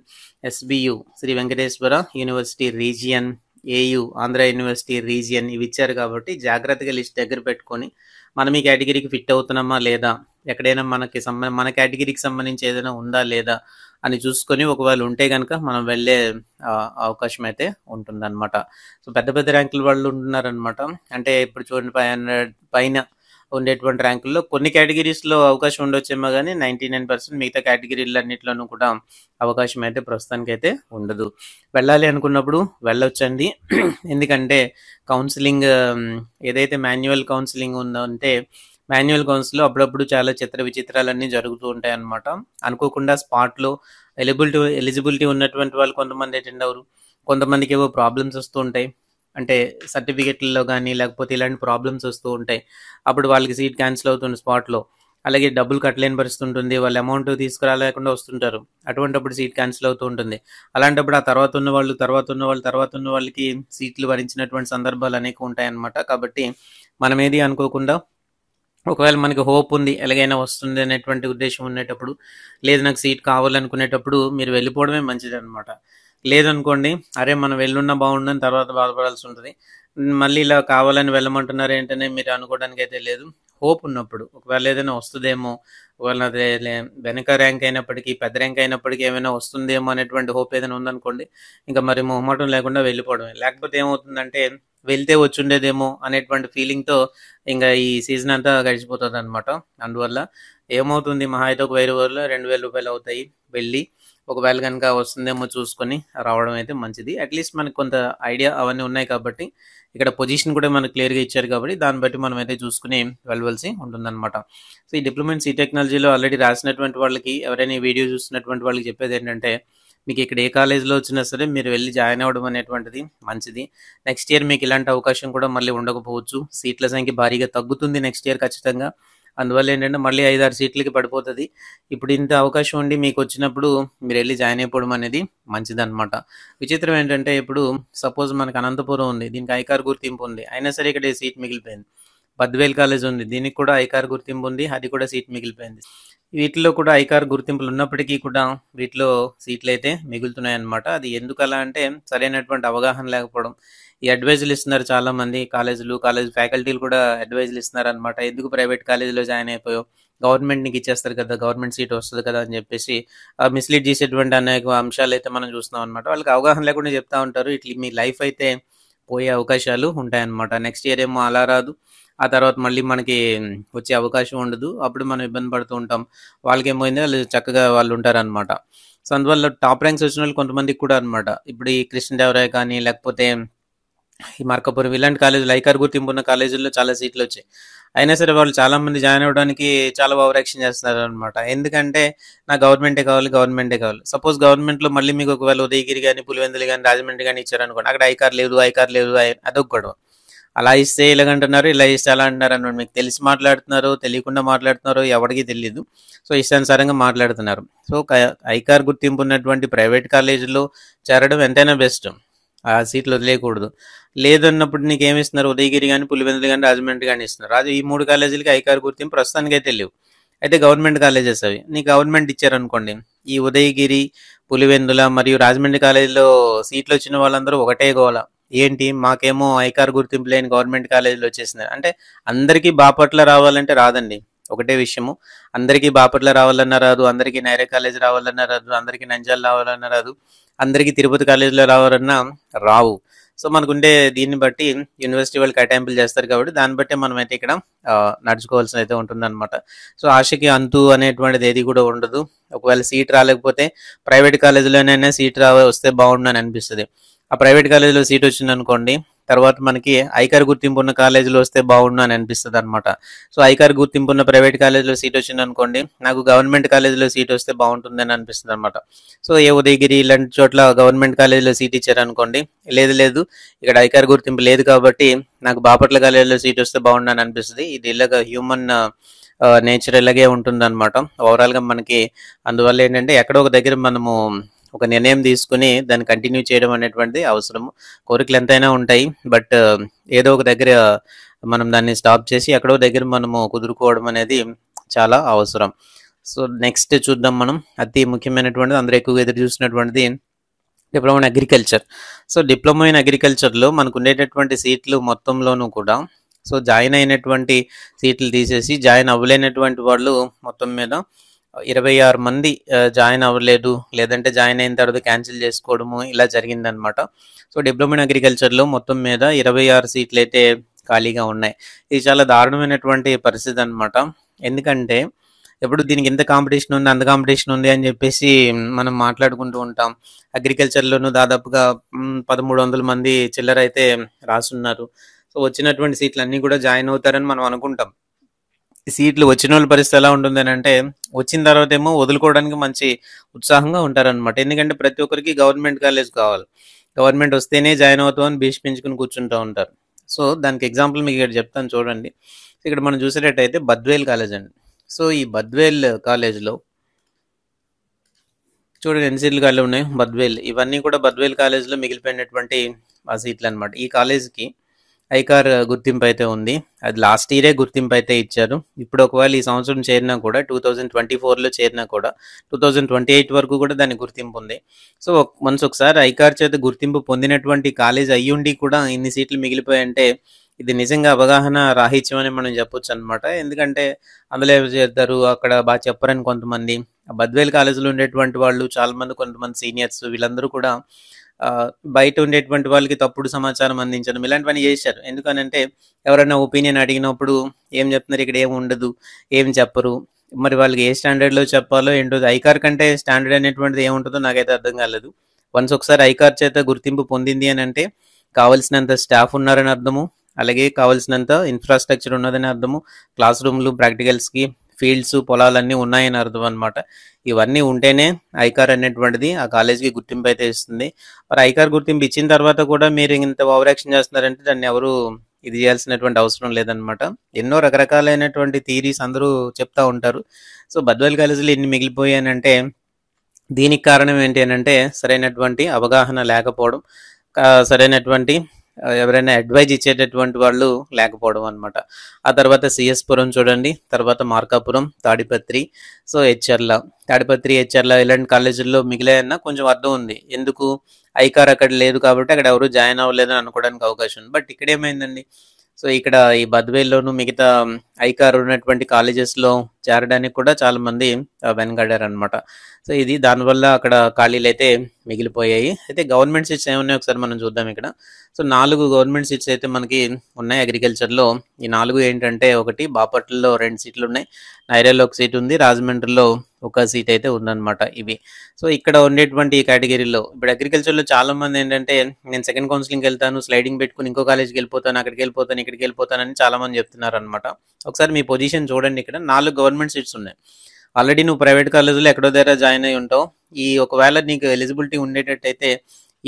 SVU Sri Venkateswara university region, AU Andhra university region ఇవి ఇచ్చారు. కాబట్టి జాగ్రత్తగా లిస్ట్ దగ్గర పెట్టుకొని మనం ఈ కేటగిరీకి ఫిట్ అవుతున్నామా లేదా, ఎక్కడైనా మన కేటగిరీకి సంబంధించి ఏదైనా ఉందా లేదా అని చూసుకొని ఒకవేళ ఉంటే కనుక మనం వెళ్ళే అవకాశం అయితే ఉంటుందన్నమాట. సో పెద్ద పెద్ద ర్యాంకుల వాళ్ళు ఉంటున్నారనమాట. అంటే ఇప్పుడు చూడండి 500 పైన ఉండేటువంటి ర్యాంకుల్లో కొన్ని కేటగిరీస్లో అవకాశం ఉండొచ్చేమో కానీ 99% మిగతా కేటగిరీలన్నింటిలోనూ కూడా అవకాశం అయితే ప్రస్తుతానికి అయితే ఉండదు. వెళ్ళాలి అనుకున్నప్పుడు వెళ్ళొచ్చండి. ఎందుకంటే కౌన్సిలింగ్ ఏదైతే మాన్యువల్ కౌన్సిలింగ్ ఉందో అంటే మాన్యువల్ కౌన్సిల్లో అప్పుడప్పుడు చాలా విచిత్రాలన్నీ జరుగుతూ ఉంటాయి అన్నమాట. అనుకోకుండా స్పాట్లో ఎలిజిబిలిటీ ఉన్నటువంటి వాళ్ళు కొంతమంది అటెండ్ అవ్వరు, కొంతమందికి ఏవో ప్రాబ్లమ్స్ వస్తూ ఉంటాయి. అంటే సర్టిఫికెట్లలో కానీ లేకపోతే ఇలాంటి ప్రాబ్లమ్స్ వస్తూ ఉంటాయి. అప్పుడు వాళ్ళకి సీట్ క్యాన్సిల్ అవుతుంది స్పాట్లో. అలాగే డబ్బులు కట్టలేని పరిస్థితి ఉంటుంది, వాళ్ళు అమౌంట్ తీసుకురాలేకుండా వస్తుంటారు, అటువంటిప్పుడు సీట్ క్యాన్సిల్ అవుతూ ఉంటుంది. అలాంటప్పుడు ఆ తర్వాత ఉన్న వాళ్ళకి సీట్లు భరించినటువంటి సందర్భాలు అనేక ఉంటాయన్నమాట. కాబట్టి మనం ఏది అనుకోకుండా ఒకవేళ మనకి హోప్ ఉంది ఎలాగైనా వస్తుంది అనేటువంటి ఉద్దేశం ఉండేటప్పుడు, లేదు నాకు సీట్ కావాలనుకునేటప్పుడు మీరు వెళ్ళిపోవడమే మంచిది అనమాట. లేదనుకోండి, అరే మనం వెళ్ళున్నా బాగుండని తర్వాత బాధపడాల్సి ఉంటుంది. మళ్ళీ ఇలా కావాలని వెళ్ళమంటున్నారు ఏంటనే మీరు అనుకోవడానికి అయితే లేదు. హోప్ ఉన్నప్పుడు ఒకవేళ ఏదైనా వస్తుందేమో, ఒకవేళ అదే వెనక ర్యాంక్ అయినప్పటికీ పెద్ద ర్యాంక్ అయినప్పటికీ ఏమైనా వస్తుందేమో అనేటువంటి హోప్ ఏదైనా ఉందనుకోండి, ఇంకా మరి మొహమాటం లేకుండా వెళ్ళిపోవడమే. లేకపోతే ఏమవుతుందంటే వెళ్తే వచ్చుండేదేమో అనేటువంటి ఫీలింగ్తో ఇంకా ఈ సీజన్ అంతా గడిచిపోతుంది అనమాట. అందువల్ల ఏమవుతుంది, మహా అయితే ఒక 1000 రూపాయలు 2000 రూపాయలు అవుతాయి. వెళ్ళి ఒకవేళ కనుక వస్తుందేమో చూసుకొని రావడం అయితే మంచిది. అట్లీస్ట్ మనకు కొంత ఐడియా అవన్నీ ఉన్నాయి కాబట్టి, ఇక్కడ పొజిషన్ కూడా మనకు క్లియర్గా ఇచ్చారు కాబట్టి దాన్ని బట్టి మనం అయితే చూసుకుని వెళ్ళవలసి ఉంటుందన్నమాట. సో ఈ డిప్లొమా ఇన్ సీ టెక్నాలజీలో ఆల్రెడీ రాసినటువంటి వాళ్ళకి, ఎవరైనా ఈ వీడియో చూస్తున్నటువంటి వాళ్ళకి చెప్పేది ఏంటంటే, మీకు ఇక్కడ ఏ కాలేజ్లో వచ్చినా సరే మీరు వెళ్ళి జాయిన్ అవ్వడం అనేటువంటిది మంచిది. నెక్స్ట్ ఇయర్ మీకు ఇలాంటి అవకాశం కూడా మళ్ళీ ఉండకపోవచ్చు. సీట్ల సంఖ్య భారీగా తగ్గుతుంది నెక్స్ట్ ఇయర్ ఖచ్చితంగా. అందువల్ల ఏంటంటే మళ్ళీ 5, 6 సీట్లకి పడిపోతది. ఇప్పుడు ఇంత అవకాశం ఉండి మీకొచ్చినప్పుడు మీరెళ్లి జాయిన్ అయిపోవడం అనేది మంచిదనమాట. విచిత్రం ఏంటంటే ఇప్పుడు సపోజ్ మనకు అనంతపురం ఉంది. దీనికి ఐకార్ గుర్తింపు ఉంది. అయినా సరే ఇక్కడ సీట్ మిగిలిపోయింది. బద్వేల్ కాలేజ్ ఉంది. దీనికి కూడా ఐకార్ గుర్తింపు ఉంది. అది కూడా సీట్ మిగిలిపోయింది. వీటిలో కూడా ఐకార్ గుర్తింపులు ఉన్నప్పటికీ కూడా వీటిలో సీట్లయితే మిగులుతున్నాయన్నమాట. అది ఎందుకలా అంటే సరైనటువంటి అవగాహన లేకపోవడం. ఈ అడ్వైజులు ఇస్తున్నారు చాలామంది కాలేజ్ ఫ్యాకల్టీలు కూడా అడ్వైజులు ఇస్తున్నారనమాట. ఎందుకు ప్రైవేట్ కాలేజీలో జాయిన్ అయిపోయావు? గవర్నమెంట్ నీకు ఇచ్చేస్తారు కదా, గవర్నమెంట్ సీట్ వస్తుంది కదా అని చెప్పేసి మిస్లీడ్ చేసేటువంటి అనేక అంశాలు అయితే మనం చూస్తున్నాం అనమాట. వాళ్ళకి అవగాహన లేకుండా చెప్తా ఉంటారు. ఇట్లా మీ లైఫ్ అయితే పోయే అవకాశాలు ఉంటాయన్నమాట. నెక్స్ట్ ఇయర్ ఏమో అలా రాదు, ఆ తర్వాత మళ్ళీ మనకి వచ్చే అవకాశం ఉండదు. అప్పుడు మనం ఇబ్బంది పడుతూ ఉంటాం. వాళ్ళకేమైంది వాళ్ళు చక్కగా వాళ్ళు ఉంటారనమాట. సో అందువల్ల టాప్ ర్యాంక్స్ వచ్చిన వాళ్ళు కొంతమందికి కూడా అనమాట. ఇప్పుడు ఈ కృష్ణదేవరాయ కానీ లేకపోతే ఈ మార్కాపురం ఇలాంటి కాలేజీలు ఐకార్ గుర్తింపు ఉన్న కాలేజీల్లో చాలా సీట్లు వచ్చాయి. అయినా సరే వాళ్ళు చాలా మంది జాయిన్ అవ్వడానికి చాలా ఓవర్ యాక్షన్ చేస్తున్నారు అనమాట. ఎందుకంటే నా గవర్నమెంటే కావాలి. సపోజ్ గవర్నమెంట్లో మళ్ళీ మీకు ఒకవేళ ఉదయగిరి కానీ పులివెందులు కానీ రాజమండ్రి కానీ ఇచ్చారనుకోండి, అక్కడ ఐకార్ లేదు అదొక గొడవ. అలా ఇస్తే ఇలాగంటున్నారు, ఇలా ఇస్తే అలా అంటున్నారు అన్నమాట. మీకు తెలిసి మాట్లాడుతున్నారో తెలియకుండా మాట్లాడుతున్నారో ఎవరికి తెలియదు. సో ఇష్టానుసారంగా మాట్లాడుతున్నారు. సో ఐకార్ గుర్తింపు ఉన్నటువంటి ప్రైవేట్ కాలేజీలో చేరడం ఎంతైనా బెస్ట్. ఆ సీట్లు వదిలేయకూడదు. లేదన్నప్పుడు నీకు ఏమి ఇస్తున్నారు? ఉదయగిరి కానీ పులివెందులు కానీ రాజమండ్రి కానీ ఇస్తున్నారు. ఈ 3 కాలేజీలకి ఐకార్ గుర్తింపు ప్రస్తుతానికి అయితే లేవు. అయితే గవర్నమెంట్ కాలేజెస్ అవి నీకు గవర్నమెంట్ ఇచ్చారనుకోండి, ఈ ఉదయగిరి పులివెందుల మరియు రాజమండ్రి కాలేజీలో సీట్లు వచ్చిన వాళ్ళందరూ ఒకటే గోల. ఏంటి మాకేమో ఐకార్ గుర్తింపు లేని గవర్నమెంట్ కాలేజీలు వచ్చేసినాయి అంటే అందరికీ బాపట్ల రావాలంటే రాదండి. ఒకటే విషయము, అందరికీ బాపట్ల రావాలన్నా రాదు, అందరికీ నైరే కాలేజ్ రావాలన్నా రాదు, అందరికీ నంజాల రావాలన్నా రాదు, అందరికీ తిరుపతి కాలేజీలో రావాలన్నా రావు. సో మనకుండే దీన్ని బట్టి యూనివర్సిటీ వాళ్ళు కేటాయింపులు చేస్తారు కాబట్టి దాన్ని బట్టి మనం అయితే ఇక్కడ నడుచుకోవాల్సి అయితే ఉంటుంది అనమాట. సో ఆశకి అంతు అనేటువంటిది ఏది కూడా ఉండదు. ఒకవేళ సీట్ రాలేకపోతే ప్రైవేట్ కాలేజీలోనైనా సీట్ వస్తే బాగుండు అని అనిపిస్తుంది. ఆ ప్రైవేట్ కాలేజీలో సీట్ వచ్చింది అనుకోండి, తర్వాత మనకి ఐకార్ గుర్తింపు ఉన్న కాలేజీలో వస్తే బాగుండు అని అనిపిస్తుంది అనమాట. సో ఐకార్ గుర్తింపు ఉన్న ప్రైవేట్ కాలేజీలో సీట్ వచ్చింది అనుకోండి, నాకు గవర్నమెంట్ కాలేజీలో సీట్ వస్తే బాగుంటుంది అని అనిపిస్తుంది అనమాట. సో ఏ ఉదయగిరి ఇలాంటి చోట్ల గవర్నమెంట్ కాలేజీలో సీట్ ఇచ్చారనుకోండి, లేదు ఇక్కడ ఐకార్ గుర్తింపు లేదు కాబట్టి నాకు బాపట్ల కాలేజీలో సీట్ వస్తే బాగుండు అని అనిపిస్తుంది. ఇది ఇలాగ హ్యూమన్ నేచర్ ఇలాగే ఉంటుంది అనమాట ఓవరాల్గా మనకి. అందువల్ల ఏంటంటే ఎక్కడో ఒక దగ్గర మనము ఒక నిర్ణయం తీసుకుని దాన్ని కంటిన్యూ చేయడం అనేటువంటిది అవసరం. కోరికలు ఎంతైనా ఉంటాయి, బట్ ఏదో ఒక దగ్గర మనం దాన్ని స్టాప్ చేసి ఎక్కడో దగ్గర మనము కుదురుకోవడం అనేది చాలా అవసరం. సో నెక్స్ట్ చూద్దాం మనం. అతి ముఖ్యమైనటువంటిది అందరూ ఎక్కువగా ఎదురు చూసినటువంటిది diploma in agriculture. So diploma in అగ్రికల్చర్లో మనకు ఉండేటటువంటి సీట్లు మొత్తంలోనూ కూడా సో జాయిన్ అయినటువంటి సీట్లు తీసేసి జాయిన్ అవ్వలేనటువంటి వాళ్ళు మొత్తం మీద 26 మంది జాయిన్ అవ్వలేదు, లేదంటే జాయిన్ అయిన తర్వాత క్యాన్సిల్ చేసుకోవడము ఇలా జరిగిందనమాట. సో డిప్లొమా ఇన్ అగ్రికల్చర్లో మొత్తం మీద 26 సీట్లు అయితే ఖాళీగా ఉన్నాయి. ఇది చాలా దారుణమైనటువంటి పరిస్థితి అనమాట. ఎందుకంటే ఎప్పుడు దీనికి ఎంత కాంపిటీషన్ ఉంది అంత కాంపిటీషన్ ఉంది అని చెప్పేసి మనం మాట్లాడుకుంటూ ఉంటాం. అగ్రికల్చర్లోనూ దాదాపుగా 1300 మంది చిల్లర అయితే రాసున్నారు. సో వచ్చినటువంటి సీట్లు అన్నీ కూడా జాయిన్ అవుతారని మనం అనుకుంటాం. సీట్లు వచ్చిన వాళ్ళ పరిస్థితి ఎలా ఉంటుంది అని అంటే, వచ్చిన తర్వాత ఏమో వదులుకోవడానికి మంచి ఉత్సాహంగా ఉంటారనమాట. ఎందుకంటే ప్రతి ఒక్కరికి గవర్నమెంట్ కాలేజ్ కావాలి, గవర్నమెంట్ వస్తేనే జాయిన్ అవుతామని భీష్మించుకుని కూర్చుంటూ ఉంటారు. సో దానికి ఎగ్జాంపుల్ మీకు ఇక్కడ చెప్తాను చూడండి. ఇక్కడ మనం చూసేటట్టయితే బద్వేల్ కాలేజ్ అండి. సో ఈ బద్వేల్ కాలేజ్లో చూడండి ఎన్ని సీట్లు ఖాళీ ఉన్నాయి. బద్వేల్ ఇవన్నీ కూడా బద్వేల్ కాలేజ్లో మిగిలిపోయినటువంటి ఆ సీట్లు అనమాట. ఈ కాలేజ్కి ఐకార్ గుర్తింపు అయితే ఉంది. అది లాస్ట్ ఇయరే గుర్తింపు అయితే ఇచ్చారు. ఇప్పుడు ఒకవేళ ఈ సంవత్సరం చేరినా కూడా 2024లో చేరినా కూడా 2028 వరకు కూడా దాని గుర్తింపు ఉంది. సో వన్స్ ఒకసారి ఐకార్ చేత గుర్తింపు పొందినటువంటి కాలేజ్ అయ్యుండి కూడా ఇన్ని సీట్లు మిగిలిపోయాయంటే ఇది నిజంగా అవగాహన రాహిత్యం అని మనం చెప్పొచ్చు అనమాట. ఎందుకంటే అందులో ఎవరు చేస్తారు, అక్కడ బాగా చెప్పరని కొంతమంది, బద్వేల్ కాలేజీలో ఉండేటువంటి వాళ్ళు చాలా మంది, కొంతమంది సీనియర్స్ వీళ్ళందరూ కూడా బయట ఉండేటువంటి వాళ్ళకి తప్పుడు సమాచారం అందించడం ఇలాంటివన్నీ చేశారు. ఎందుకనంటే ఎవరైనా ఒపీనియన్ అడిగినప్పుడు ఏం చెప్తున్నారు, ఇక్కడ ఏం ఉండదు, ఏం చెప్పరు, మరి వాళ్ళకి ఏ స్టాండర్డ్లో చెప్పాలో ఏంటో. ఐకార్ కంటే స్టాండర్డ్ అనేటువంటిది ఏముంటుందో నాకైతే అర్థం కాలేదు. వన్స్ ఒకసారి ఐకార్ చేత గుర్తింపు పొందింది అని అంటే కావలసినంత స్టాఫ్ ఉన్నారని అర్థము, అలాగే కావలసినంత ఇన్ఫ్రాస్ట్రక్చర్ ఉన్నదని అర్థము, క్లాస్ రూమ్లు, ప్రాక్టికల్స్కి ఫీల్డ్స్, పొలాలన్నీ ఉన్నాయని అర్థం అనమాట. ఇవన్నీ ఉంటేనే ఐకార్ అనేటువంటిది ఆ కాలేజ్కి గుర్తింపు అయితే ఇస్తుంది. మరి ఐకార్ గుర్తింపు ఇచ్చిన తర్వాత కూడా మీరు ఇంత ఓవర్ యాక్షన్ చేస్తున్నారంటే దాన్ని ఎవరు ఇది చేయాల్సినటువంటి అవసరం లేదనమాట. ఎన్నో రకరకాలైనటువంటి థియరీస్ అందరూ చెప్తా ఉంటారు. సో బద్వేల్ కాలేజీలో ఇన్ని మిగిలిపోయానంటే దీనికి కారణం ఏంటి అనంటే సరైనటువంటి అవగాహన లేకపోవడం, సరైనటువంటి ఎవరైనా అడ్వైజ్ ఇచ్చేటటువంటి వాళ్ళు లేకపోవడం అనమాట. ఆ తర్వాత సిఎస్ పురం చూడండి, తర్వాత మార్కాపురం, తాడిపత్రి, సో హెచ్ఆర్ల, తాడిపత్రి, హెచ్ఆర్ల ఇలాంటి కాలేజీల్లో మిగిలాయన్న కొంచెం అర్థం ఉంది. ఎందుకు ఐకార్ అక్కడ లేదు కాబట్టి అక్కడ ఎవరు జాయిన్ అవ్వలేదని అనుకోవడానికి అవకాశం ఉంది. బట్ ఇక్కడ ఏమైందండి, సో ఇక్కడ ఈ బద్వేల్లోను మిగతా ఐకార్ ఉన్నటువంటి కాలేజెస్లో చేరడానికి కూడా చాలా మంది వెనకాడారు అనమాట. సో ఇది దానివల్ల అక్కడ ఖాళీలు అయితే మిగిలిపోయాయి. అయితే గవర్నమెంట్ సీట్స్ ఏమున్నాయి ఒకసారి మనం చూద్దాం ఇక్కడ. సో 4 గవర్నమెంట్ సీట్స్ అయితే మనకి ఉన్నాయి అగ్రికల్చర్లో. ఈ 4 ఏంటంటే, ఒకటి బాపట్లలో 2 సీట్లు ఉన్నాయి, నైరాలో 1 సీట్ ఉంది, రాజమండ్రిలో 1 సీట్ అయితే ఉందన్నమాట. ఇవి సో ఇక్కడ ఉండేటువంటి ఈ కేటగిరీలో ఇప్పుడు అగ్రికల్చర్లో చాలా మంది ఏంటంటే, నేను సెకండ్ కౌన్సిలింగ్కి వెళ్తాను, స్లైడింగ్ పెట్టుకుని ఇంకో కాలేజ్కి వెళ్ళిపోతాను, అక్కడికి వెళ్ళిపోతాను, ఇక్కడికి వెళ్ళిపోతానని చాలా మంది చెప్తున్నారు అనమాట. ఒకసారి మీ పొజిషన్ చూడండి, ఇక్కడ 4 గవర్నమెంట్ సీట్స్ ఉన్నాయి. ఆల్రెడీ నువ్వు ప్రైవేట్ కాలేజీలో ఎక్కడో దగ్గర జాయిన్ అయి ఉంటావు. ఈ ఒకవేళ నీకు ఎలిజిబిలిటీ ఉండేటట్టయితే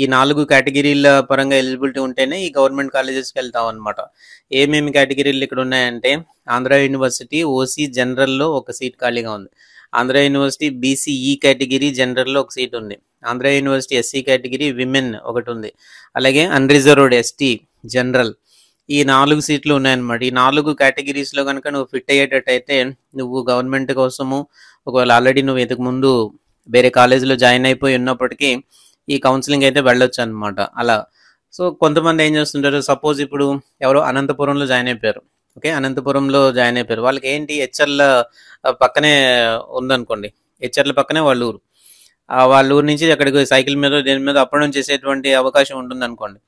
ఈ 4 కేటగిరీల పరంగా ఎలిజిబిలిటీ ఉంటేనే ఈ గవర్నమెంట్ కాలేజెస్కి వెళ్తాం అనమాట. ఏమేమి కేటగిరీలు ఇక్కడ ఉన్నాయంటే, ఆంధ్ర యూనివర్సిటీ ఓసీ జనరల్లో 1 సీట్ ఖాళీగా ఉంది, ఆంధ్ర యూనివర్సిటీ బీసీఈ కేటగిరీ జనరల్లో 1 సీట్ ఉంది, Andhra university SC category women 1 ఉంది, అలాగే అన్రిజర్వ్డ్ ఎస్టీ జనరల్, ఈ 4 సీట్లు ఉన్నాయన్నమాట. ఈ 4 కేటగిరీస్లో కనుక నువ్వు ఫిట్ అయ్యేటట్టయితే నువ్వు గవర్నమెంట్ కోసము, ఒకవేళ ఆల్రెడీ నువ్వు ఇంతకు ముందు వేరే కాలేజీలో జాయిన్ అయిపోయి ఉన్నప్పటికీ ఈ కౌన్సిలింగ్ అయితే వెళ్ళొచ్చు అనమాట. అలా సో కొంతమంది ఏం చేస్తుంటారు, సపోజ్ ఇప్పుడు ఎవరో అనంతపురంలో జాయిన్ అయిపోయారు, ఓకే, అనంతపురంలో జాయిన్ అయిపోయారు, వాళ్ళకి ఏంటి హెచ్ఆర్ల పక్కనే ఉందనుకోండి, హెచ్ఆర్ల పక్కనే వాళ్ళ ఊరు, వాళ్ళ ఊరు నుంచి అక్కడికి సైకిల్ మీద దేని మీద అప్ అండ్ డౌన్ చేసేటువంటి అవకాశం ఉంటుంది అనుకోండి.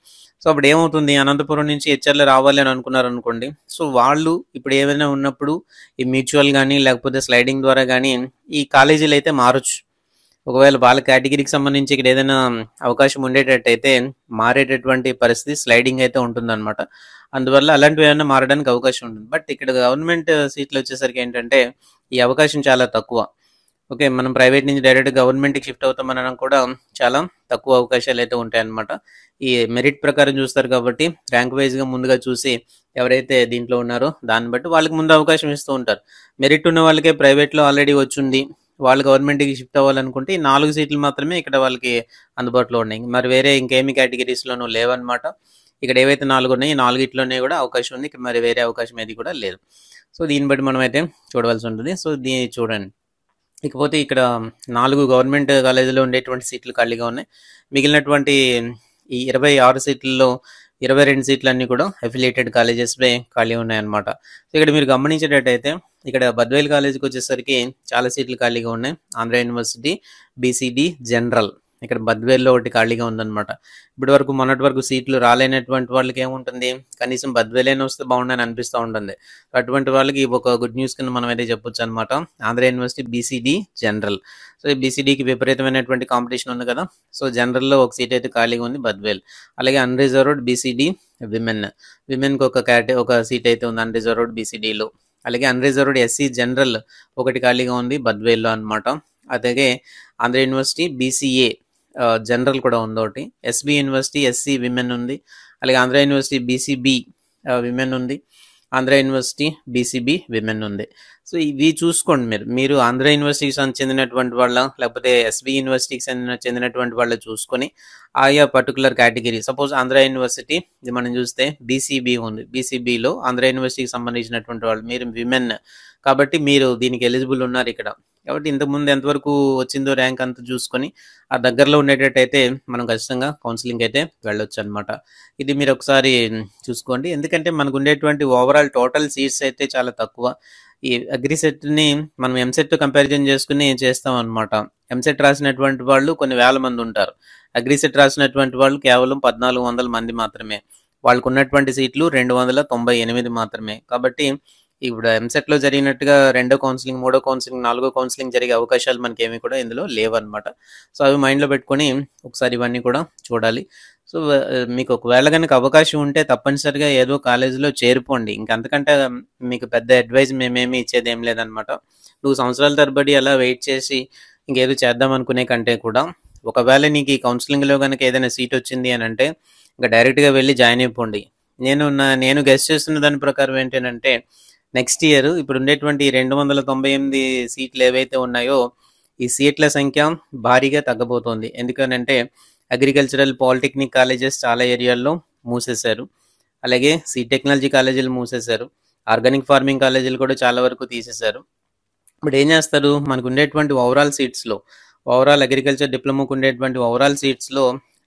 సో అప్పుడు ఏమవుతుంది, అనంతపురం నుంచి హెచ్ఆర్లో రావాలి అని అనుకున్నారు అనుకోండి, సో వాళ్ళు ఇప్పుడు ఏమైనా ఉన్నప్పుడు ఈ మ్యూచువల్ కానీ లేకపోతే స్లైడింగ్ ద్వారా కానీ ఈ కాలేజీలు అయితే మారచ్చు. ఒకవేళ వాళ్ళ కేటగిరీకి సంబంధించి ఇక్కడ ఏదైనా అవకాశం ఉండేటట్టయితే మారేటటువంటి పరిస్థితి స్లైడింగ్ అయితే ఉంటుందన్నమాట. అందువల్ల అలాంటివి ఏమైనా మారడానికి అవకాశం ఉంటుంది. బట్ ఇక్కడ గవర్నమెంట్ సీట్లు వచ్చేసరికి ఏంటంటే ఈ అవకాశం చాలా తక్కువ. ఓకే, మనం ప్రైవేట్ నుంచి డైరెక్ట్ గవర్నమెంట్కి షిఫ్ట్ అవుతామనడం కూడా చాలా తక్కువ అవకాశాలు అయితే ఉంటాయన్నమాట. ఈ మెరిట్ ప్రకారం చూస్తారు కాబట్టి ర్యాంక్ వైజ్గా ముందుగా చూసి ఎవరైతే దీంట్లో ఉన్నారో దాన్ని బట్టి వాళ్ళకి ముందు అవకాశం ఇస్తూ ఉంటారు. మెరిట్ ఉన్న వాళ్ళకే ప్రైవేట్లో ఆల్రెడీ వచ్చింది, వాళ్ళు గవర్నమెంట్కి షిఫ్ట్ అవ్వాలనుకుంటే ఈ 4 సీట్లు మాత్రమే ఇక్కడ వాళ్ళకి అందుబాటులో ఉన్నాయి. మరి వేరే ఇంకేమి కేటగిరీస్లోనూ లేవన్నమాట. ఇక్కడ ఏవైతే 4 ఉన్నాయో ఈ 4 కూడా అవకాశం ఉంది, మరి వేరే అవకాశం ఏది కూడా లేదు. సో దీన్ని బట్టి మనం అయితే చూడవలసి ఉంటుంది. సో దీన్ని చూడండి. ఇకపోతే ఇక్కడ 4 గవర్నమెంట్ కాలేజీలో ఉండేటువంటి సీట్లు ఖాళీగా ఉన్నాయి. మిగిలినటువంటి ఈ 26 సీట్లలో 22 సీట్లు అన్నీ కూడా అఫిలియేటెడ్ కాలేజెస్పై ఖాళీ ఉన్నాయన్నమాట. సో ఇక్కడ మీరు గమనించేటట్టయితే ఇక్కడ బద్వేల్ కాలేజీకి వచ్చేసరికి చాలా సీట్లు ఖాళీగా ఉన్నాయి. ఆంధ్ర యూనివర్సిటీ బీసీడీ జనరల్ ఇక్కడ బద్వేల్లో 1 ఖాళీగా ఉందన్నమాట. ఇప్పటి వరకు మొన్నటి వరకు సీట్లు రాలేనటువంటి వాళ్ళకి ఏముంటుంది, కనీసం బద్వేలైనా వస్తే బాగుండని అనిపిస్తూ ఉంటుంది. అటువంటి వాళ్ళకి ఒక గుడ్ న్యూస్ కింద మనం అయితే చెప్పొచ్చు అనమాట. Andhra university BCD general. So ఈ బీసీడీకి విపరీతమైనటువంటి కాంపిటీషన్ ఉంది కదా. సో జనరల్లో 1 సీట్ అయితే ఖాళీగా ఉంది బద్వేల్. అలాగే అన్రిజర్వ్డ్ బీసీడీ విమెన్కి ఒక సీట్ అయితే ఉంది అన్రిజర్వ్డ్ బీసీడీలో. అలాగే అన్రిజర్వ్డ్ ఎస్సీ జనరల్ 1 ఖాళీగా ఉంది బద్వేల్లో అనమాట. అలాగే ఆంధ్ర యూనివర్సిటీ బీసీఏ జనరల్ కూడా ఉంది ఒకటి, ఎస్బీ యూనివర్సిటీ ఎస్సీ విమెన్ ఉంది, అలాగే ఆంధ్ర యూనివర్సిటీ బీసీబీ విమెన్ ఉంది, ఆంధ్ర యూనివర్సిటీ బీసీబీ విమెన్ ఉంది. సో ఇవి చూసుకోండి మీరు ఆంధ్ర యూనివర్సిటీకి చెందినటువంటి వాళ్ళ లేకపోతే ఎస్బీ యూనివర్సిటీకి చెందినటువంటి వాళ్ళ చూసుకొని ఆయా particular category, suppose Andhra university ఇది మనం చూస్తే బీసీబీ ఉంది, బీసీబీలో ఆంధ్ర యూనివర్సిటీకి సంబంధించినటువంటి వాళ్ళు మీరు విమెన్ కాబట్టి మీరు దీనికి ఎలిజిబుల్ ఉన్నారు ఇక్కడ. కాబట్టి ఇంతకుముందు ఎంతవరకు వచ్చిందో ర్యాంక్ అంతా చూసుకొని ఆ దగ్గరలో ఉండేటట్టయితే మనం ఖచ్చితంగా కౌన్సిలింగ్ అయితే వెళ్ళొచ్చు అనమాట. ఇది మీరు ఒకసారి చూసుకోండి. ఎందుకంటే మనకు ఉండేటువంటి ఓవరాల్ టోటల్ సీట్స్ అయితే చాలా తక్కువ. ఈ అగ్రిసెట్ని మనం ఎంసెట్ కంపారిజన్ చేసుకుని చేస్తాం అనమాట. ఎంసెట్ రాసినటువంటి వాళ్ళు కొన్ని వేల మంది ఉంటారు, అగ్రిసెట్ రాసినటువంటి వాళ్ళు కేవలం 1400 మంది మాత్రమే, వాళ్ళకు ఉన్నటువంటి సీట్లు 298 మాత్రమే. కాబట్టి ఇప్పుడు ఎంసెట్లో జరిగినట్టుగా 2వ కౌన్సిలింగ్ 3వ కౌన్సిలింగ్ 4వ కౌన్సిలింగ్ జరిగే అవకాశాలు మనకి ఏమి కూడా ఇందులో లేవన్నమాట. సో అవి మైండ్లో పెట్టుకొని ఒకసారి ఇవన్నీ కూడా చూడాలి. సో మీకు ఒకవేళ కనుక అవకాశం ఉంటే తప్పనిసరిగా ఏదో కాలేజీలో చేరిపోండి. ఇంకంతకంటే మీకు పెద్ద అడ్వైజ్ మేమేమి ఇచ్చేది ఏం లేదనమాట. నువ్వు సంవత్సరాల తరబడి అలా వెయిట్ చేసి ఇంకేదో చేద్దాం అనుకునే కంటే కూడా ఒకవేళ నీకు ఈ కౌన్సిలింగ్లో కనుక ఏదైనా సీట్ వచ్చింది అని అంటే ఇంకా డైరెక్ట్గా వెళ్ళి జాయిన్ అయిపోండి. నేను గెస్ చేస్తున్న దాని ప్రకారం ఏంటంటే నెక్స్ట్ ఇయర్ ఇప్పుడు ఉండేటువంటి 298 సీట్లు ఏవైతే ఉన్నాయో ఈ సీట్ల సంఖ్య భారీగా తగ్గబోతోంది. ఎందుకనంటే అగ్రికల్చరల్ పాలిటెక్నిక్ కాలేజెస్ చాలా ఏరియాల్లో మూసేశారు. అలాగే టెక్నాలజీ కాలేజీలు మూసేశారు. ఆర్గానిక్ ఫార్మింగ్ కాలేజీలు కూడా చాలా వరకు తీసేశారు. ఇప్పుడు ఏం చేస్తారు, మనకు ఉండేటువంటి ఓవరాల్ అగ్రికల్చర్ డిప్లొమాకు ఉండేటువంటి ఓవరాల్ సీట్స్లో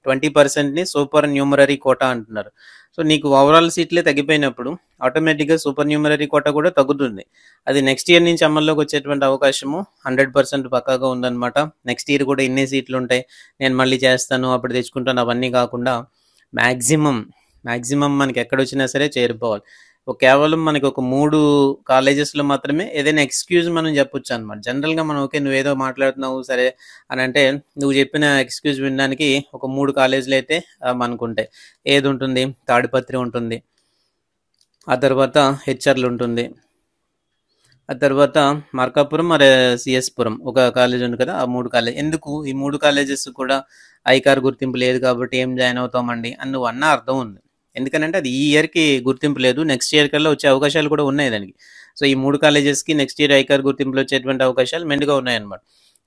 20%ని సూపర్ న్యూమరరీ కోటా అంటున్నారు. సో నీకు ఓవరాల్ సీట్లే తగ్గిపోయినప్పుడు ఆటోమేటిక్గా సూపర్ న్యూమరరీ కోటా కూడా తగ్గుతుంది. అది నెక్స్ట్ ఇయర్ నుంచి అమల్లోకి వచ్చేటువంటి అవకాశము 100% పక్కాగా ఉందన్నమాట. నెక్స్ట్ ఇయర్ కూడా ఇన్నే సీట్లు ఉంటాయి, నేను మళ్ళీ చేస్తాను అప్పుడు తెచ్చుకుంటాను అవన్నీ కాకుండా మ్యాక్సిమం మనకి ఎక్కడొచ్చినా సరే చేరిపోవాలి. కేవలం మనకి ఒక 3 కాలేజెస్లో మాత్రమే ఏదైనా ఎక్స్క్యూజ్ మనం చెప్పొచ్చు అనమాట. జనరల్గా మనం ఓకే నువ్వేదో మాట్లాడుతున్నావు సరే అని అంటే నువ్వు చెప్పిన ఎక్స్క్యూజ్ వినడానికి ఒక 3 కాలేజీలు అయితే మనకు ఉంటాయి. ఏది ఉంటుంది, తాడిపత్రి ఉంటుంది, ఆ తర్వాత హెచ్ఆర్లు ఉంటుంది, ఆ తర్వాత మార్కాపురం మరి సిఎస్పురం ఒక కాలేజ్ ఉంది కదా, ఆ 3 కాలేజ్. ఎందుకు ఈ 3 కాలేజెస్ కూడా ఐకార్ గుర్తింపు లేదు కాబట్టి ఏం జాయిన్ అవుతామండి అని నువ్వు అన్న అర్థం ఉంది. ఎందుకనంటే అది ఈ ఇయర్కి గుర్తింపు లేదు, నెక్స్ట్ ఇయర్ కల్లా వచ్చే అవకాశాలు కూడా ఉన్నాయి దానికి. సో ఈ 3 కాలేజెస్కి నెక్స్ట్ ఇయర్ ఐకార్ గుర్తింపులు వచ్చేటువంటి అవకాశాలు మెండుగా ఉన్నాయన్నమాట.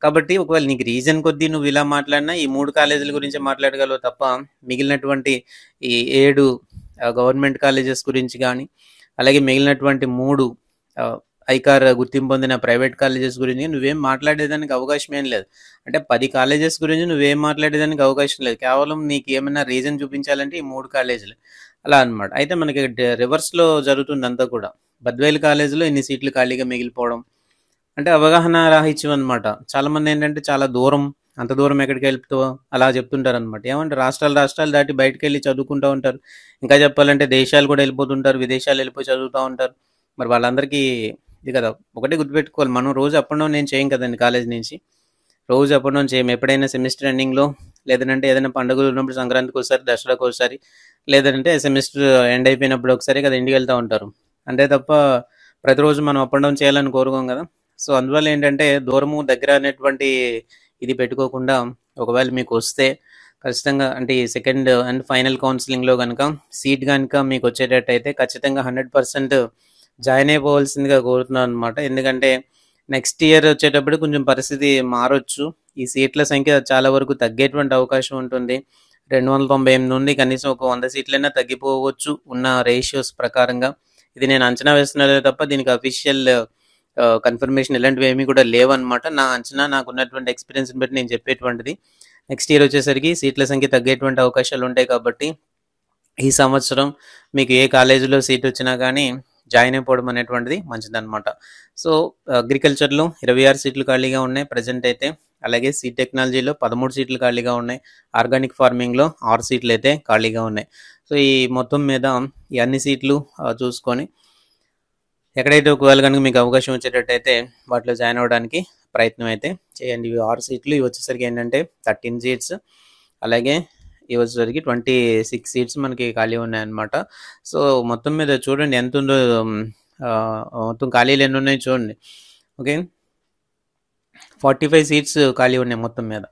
కాబట్టి ఒకవేళ నీకు రీజన్ కొద్దీ నువ్వు ఇలా మాట్లాడినా ఈ 3 కాలేజీల గురించి మాట్లాడగలవు తప్ప మిగిలినటువంటి ఈ 7 గవర్నమెంట్ కాలేజెస్ గురించి కానీ అలాగే మిగిలినటువంటి 3 ఐకార్ గుర్తింపు పొందిన ప్రైవేట్ కాలేజెస్ గురించి నువ్వేం మాట్లాడేదానికి అవకాశం ఏం లేదు. అంటే 10 కాలేజెస్ గురించి నువ్వేం మాట్లాడేదానికి అవకాశం లేదు. కేవలం నీకు ఏమైనా రీజన్ చూపించాలంటే ఈ 3 కాలేజీలు అలా అనమాట. అయితే మనకి రివర్స్లో జరుగుతుంది అంతా కూడా. బద్వేలు కాలేజీలో ఇన్ని సీట్లు ఖాళీగా మిగిలిపోవడం అంటే అవగాహన రాహిత్యం అనమాట. చాలామంది ఏంటంటే చాలా దూరం, అంత దూరం ఎక్కడికి వెళ్తావో అలా చెప్తుంటారు అనమాట. ఏమంటే రాష్ట్రాలు దాటి బయటకు వెళ్ళి చదువుకుంటూ ఉంటారు. ఇంకా చెప్పాలంటే దేశాలు కూడా వెళ్ళిపోతుంటారు, విదేశాలు వెళ్ళిపోయి చదువుతూ ఉంటారు. మరి వాళ్ళందరికీ ఇది కదా ఒకటే గుర్తుపెట్టుకోవాలి, మనం రోజు అప్ అండ్ డౌన్ నేను చేయం కదండి కాలేజ్ నుంచి. రోజు అప్ అండ్ డౌన్ చేయం. ఎప్పుడైనా సెమిస్టర్ ఎండింగ్లో లేదంటే ఏదైనా పండుగలు ఉన్నప్పుడు సంక్రాంతికి ఒకసారి, దసరాకి ఒకసారి, లేదంటే సెమిస్టర్ ఎండ్ అయిపోయినప్పుడు ఒకసారి కదా ఇంటికి వెళ్తూ ఉంటారు. అంతే తప్ప ప్రతిరోజు మనం అప్ అండ్ డౌన్ చేయాలని కోరుకోం కదా. సో అందువల్ల ఏంటంటే దూరము దగ్గర అనేటువంటి ఇది పెట్టుకోకుండా ఒకవేళ మీకు వస్తే ఖచ్చితంగా అంటే ఈ సెకండ్ అండ్ ఫైనల్ కౌన్సిలింగ్లో కనుక సీట్ కనుక మీకు వచ్చేటట్టయితే ఖచ్చితంగా 100% జాయిన్ అయిపోవాల్సిందిగా కోరుతున్నాను అనమాట. ఎందుకంటే నెక్స్ట్ ఇయర్ వచ్చేటప్పుడు కొంచెం పరిస్థితి మారొచ్చు. ఈ సీట్ల సంఖ్య చాలా వరకు తగ్గేటువంటి అవకాశం ఉంటుంది. 298 నుండి కనీసం ఒక 100 సీట్లైనా తగ్గిపోవచ్చు ఉన్న రేషియోస్ ప్రకారంగా. ఇది నేను అంచనా వేస్తున్నదే తప్ప దీనికి అఫీషియల్ కన్ఫర్మేషన్ ఇలాంటివి ఏమీ కూడా లేవన్నమాట. నా అంచనా, నాకున్నటువంటి ఎక్స్పీరియన్స్ని బట్టి నేను చెప్పేటువంటిది. నెక్స్ట్ ఇయర్ వచ్చేసరికి సీట్ల సంఖ్య తగ్గేటువంటి అవకాశాలు ఉంటాయి కాబట్టి ఈ సంవత్సరం మీకు ఏ కాలేజీలో సీట్ వచ్చినా కానీ జాయిన్ అయిపోవడం అనేటువంటిది మంచిదన్నమాట. సో అగ్రికల్చర్లో 26 సీట్లు ఖాళీగా ఉన్నాయి ప్రజెంట్ అయితే. అలాగే టెక్నాలజీలో 13 సీట్లు ఖాళీగా ఉన్నాయి. ఆర్గానిక్ ఫార్మింగ్లో 6 సీట్లు అయితే ఖాళీగా ఉన్నాయి. సో ఈ మొత్తం మీద ఈ అన్ని సీట్లు చూసుకొని ఎక్కడైతే ఒకవేళ కనుక మీకు అవకాశం వచ్చేటట్టయితే వాటిలో జాయిన్ అవ్వడానికి ప్రయత్నం అయితే చేయండి. ఇవి 6 సీట్లు, ఇవి వచ్చేసరికి ఏంటంటే 13 సీట్స్, అలాగే ఇవి వచ్చేసరికి 26 సీట్స్ మనకి ఖాళీ ఉన్నాయన్నమాట. సో మొత్తం మీద చూడండి ఎంత ఉందో, మొత్తం ఖాళీలు ఎన్ని ఉన్నాయి చూడండి. ఓకే, 45 సీట్స్ ఖాళీ ఉన్నాయి మొత్తం మీద.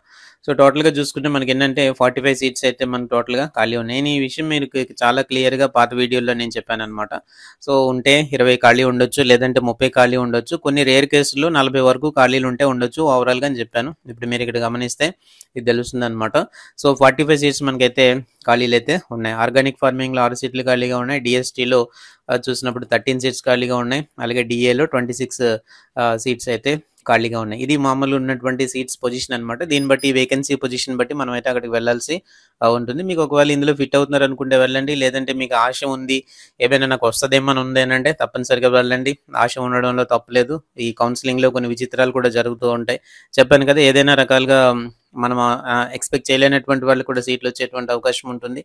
సో టోటల్గా చూసుకుంటే మనకి ఏంటంటే 45 సీట్స్ అయితే మనకు టోటల్గా ఖాళీ ఉన్నాయి. నేను ఈ విషయం మీరు చాలా క్లియర్గా పాత వీడియోలో నేను చెప్పాను అనమాట. సో ఉంటే 20 ఖాళీ ఉండొచ్చు, లేదంటే 30 ఖాళీ ఉండొచ్చు, కొన్ని రేర్ కేసుల్లో 40 వరకు ఖాళీలు ఉంటే ఉండొచ్చు ఓవరాల్గా అని చెప్పాను. ఇప్పుడు మీరు ఇక్కడ గమనిస్తే ఇది తెలుస్తుంది అనమాట. సో 45 సీట్స్ మనకైతే ఖాళీలు అయితే ఉన్నాయి. ఆర్గానిక్ ఫార్మింగ్లో 6 సీట్లు ఖాళీగా ఉన్నాయి. డిఎస్టీలో చూసినప్పుడు 13 సీట్స్ ఖాళీగా ఉన్నాయి. అలాగే డిఏలో 26 సీట్స్ అయితే ఖాళీగా ఉన్నాయి. ఇది మామూలు ఉన్నటువంటి సీట్స్ పొజిషన్ అనమాట. దీన్ని బట్టి వేకెన్సీ పొజిషన్ బట్టి మనం అయితే అక్కడికి వెళ్ళాల్సి ఉంటుంది. మీకు ఒకవేళ ఇందులో ఫిట్ అవుతున్నారు అనుకుంటే వెళ్ళండి, లేదంటే మీకు ఆశ ఉంది ఏమైనా నాకు వస్తుందేమని ఉంది అని అంటే తప్పనిసరిగా వెళ్ళండి. ఆశ ఉండడంలో తప్పలేదు. ఈ కౌన్సిలింగ్లో కొన్ని విచిత్రాలు కూడా జరుగుతూ ఉంటాయి. చెప్పాను కదా, ఏదైనా రకాలుగా మనం ఎక్స్పెక్ట్ చేయలేనటువంటి వాళ్ళు కూడా సీట్లు వచ్చేటువంటి అవకాశం ఉంటుంది.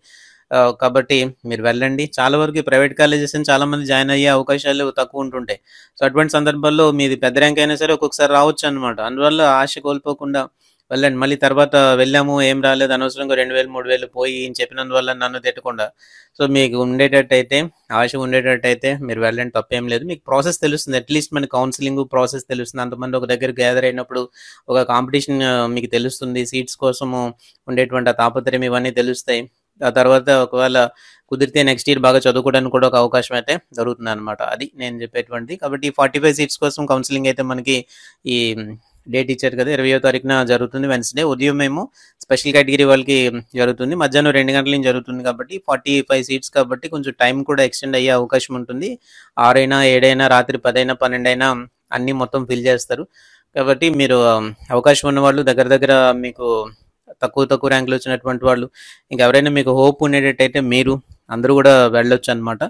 కాబట్టి మీరు వెళ్ళండి. చాలా వరకు ప్రైవేట్ కాలేజెస్ చాలా మంది జాయిన్ అయ్యే అవకాశాలు తక్కువ ఉంటుంటాయి. సో అటువంటి సందర్భాల్లో మీది పెద్ద ర్యాంక్ అయినా సరే ఒక్కొక్కసారి రావచ్చు అనమాట. అందువల్ల ఆశ కోల్పోకుండా వెళ్ళండి. మళ్ళీ తర్వాత వెళ్ళాము ఏం రాలేదు అనవసరంగా 2000 3000 పోయి చెప్పినందువల్ల నన్ను తిట్టకుండా. సో మీకు ఉండేటట్టయితే, ఆశ ఉండేటట్టయితే మీరు వెళ్ళండి, తప్పేం లేదు. మీకు ప్రాసెస్ తెలుస్తుంది, అట్లీస్ట్ మన కౌన్సిలింగ్ ప్రాసెస్ తెలుస్తుంది. అంతమంది ఒక దగ్గర గ్యాదర్ అయినప్పుడు ఒక కాంపిటీషన్ మీకు తెలుస్తుంది. సీట్స్ కోసము ఉండేటువంటి తాపత్రయం ఇవన్నీ తెలుస్తాయి. ఆ తర్వాత ఒకవేళ కుదిరితే నెక్స్ట్ ఇయర్ బాగా చదువుకోవడానికి కూడా ఒక అవకాశం అయితే దొరుకుతుందనమాట. అది నేను చెప్పేటువంటిది. కాబట్టి ఈ 45 సీట్స్ కోసం కౌన్సెలింగ్ అయితే మనకి ఈ డేట్ ఇచ్చారు కదా! 20వ తారీఖున జరుగుతుంది వెన్స్‌డే. ఉదయం ఏమో స్పెషల్ కేటగిరీ వాళ్ళకి జరుగుతుంది. మధ్యాహ్నం 2 గంటల నుంచి జరుగుతుంది కాబట్టి 45 సీట్స్ కాబట్టి కొంచెం టైం కూడా ఎక్స్‌టెండ్ అయ్యే అవకాశం ఉంటుంది. 6 అయినా, 7 అయినా, రాత్రి 10 అయినా, 12 అయినా అన్నీ మొత్తం ఫిల్ చేస్తారు. కాబట్టి మీరు అవకాశం ఉన్నవాళ్ళు దగ్గర దగ్గర మీకు తక్కువ ర్యాంకులు వచ్చినటువంటి వాళ్ళు ఇంకెవరైనా మీకు హోప్ ఉండేటట్టయితే మీరు అందరూ కూడా వెళ్ళొచ్చు అనమాట.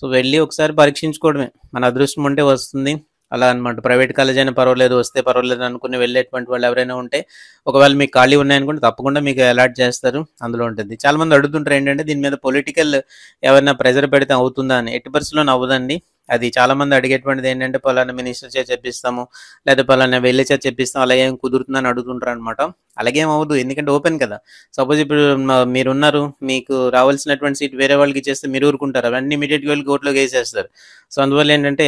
సో వెళ్ళి ఒకసారి పరీక్షించుకోవడమే. మన అదృష్టం ఉంటే వస్తుంది. అలా అనమాట. ప్రైవేట్ కాలేజ్ అయినా పర్వాలేదు, వస్తే పర్వాలేదు అనుకుని వెళ్ళేటువంటి వాళ్ళు ఎవరైనా ఉంటే ఒకవేళ మీకు ఖాళీ ఉన్నాయనుకుంటే తప్పకుండా మీకు అలాట్ చేస్తారు. అందులో ఉంటుంది. చాలా మంది అడుగుతుంటారు ఏంటంటే దీని మీద పొలిటికల్ ఎవరైనా ప్రెజర్ పెడితే అవుతుందా అని. ఎట్టి పరిస్థితుల్లో అవ్వదండి. అది చాలా మంది అడిగేటువంటిది ఏంటంటే పలానా మినిస్టర్ చే చెప్పిస్తాము, లేదా పలానా వెళ్ళే చే చెప్పిస్తాం, అలా ఏం కుదురుతుందని అడుగుతుంటారు అనమాట. అలాగేం అవ్వదు. ఎందుకంటే ఓపెన్ కదా. సపోజ్ ఇప్పుడు మీరున్నారు, మీకు రావాల్సినటువంటి సీట్ వేరే వాళ్ళకి ఇచ్చేస్తే మీరు ఊరుకుంటారు. అవన్నీ ఇమీడియట్గా వెళ్ళి కోర్టులోకి వేసేస్తారు. సో అందువల్ల ఏంటంటే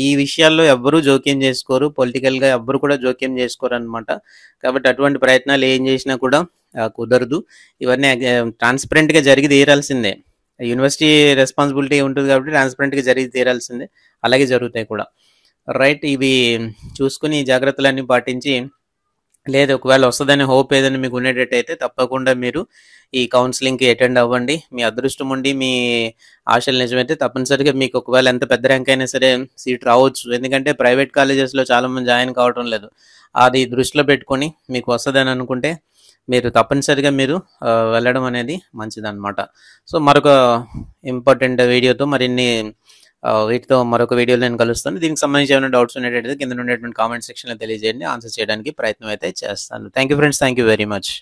ఈ విషయాల్లో ఎవ్వరూ జోక్యం చేసుకోరు. పొలిటికల్గా ఎవ్వరు కూడా జోక్యం చేసుకోరు అనమాట. కాబట్టి అటువంటి ప్రయత్నాలు ఏం చేసినా కూడా కుదరదు. ఇవన్నీ ట్రాన్స్పరెంట్గా జరిగి తీరాల్సిందే. యూనివర్సిటీ రెస్పాన్సిబిలిటీ ఉంటుంది కాబట్టి ట్రాన్స్పరెంట్గా జరిగి తీరాల్సిందే. అలాగే జరుగుతాయి కూడా. రైట్. ఇవి చూసుకుని జాగ్రత్తలన్నీ పాటించి లేదు ఒకవేళ వస్తుందనే హోప్ ఏదైనా మీకు ఉండేటట్టయితే తప్పకుండా మీరు ఈ కౌన్సిలింగ్కి అటెండ్ అవ్వండి. మీ అదృష్టం ఉండి మీ ఆశలు నిజమైతే తప్పనిసరిగా మీకు ఒకవేళ ఎంత పెద్ద ర్యాంక్ అయినా సరే సీట్ రావచ్చు. ఎందుకంటే ప్రైవేట్ కాలేజెస్లో చాలామంది జాయిన్ కావడం లేదు. అది దృష్టిలో పెట్టుకొని మీకు వస్తుందని అనుకుంటే మీరు తప్పనిసరిగా మీరు వెళ్ళడం అనేది మంచిదన్నమాట. సో మరొక ఇంపార్టెంట్ వీడియోతో మరిన్ని వీటితో మరొక వీడియోలో నేను కలుస్తాను. దీనికి సంబంధించి ఏమైనా డౌట్స్ ఉండేటైతే కింద ఉండేటువంటి కామెంట్ సెక్షన్లో తెలియజేయండి. ఆన్సర్ చేయడానికి ప్రయత్నం అయితే చేస్తాను. Thank you friends. Thank you very much.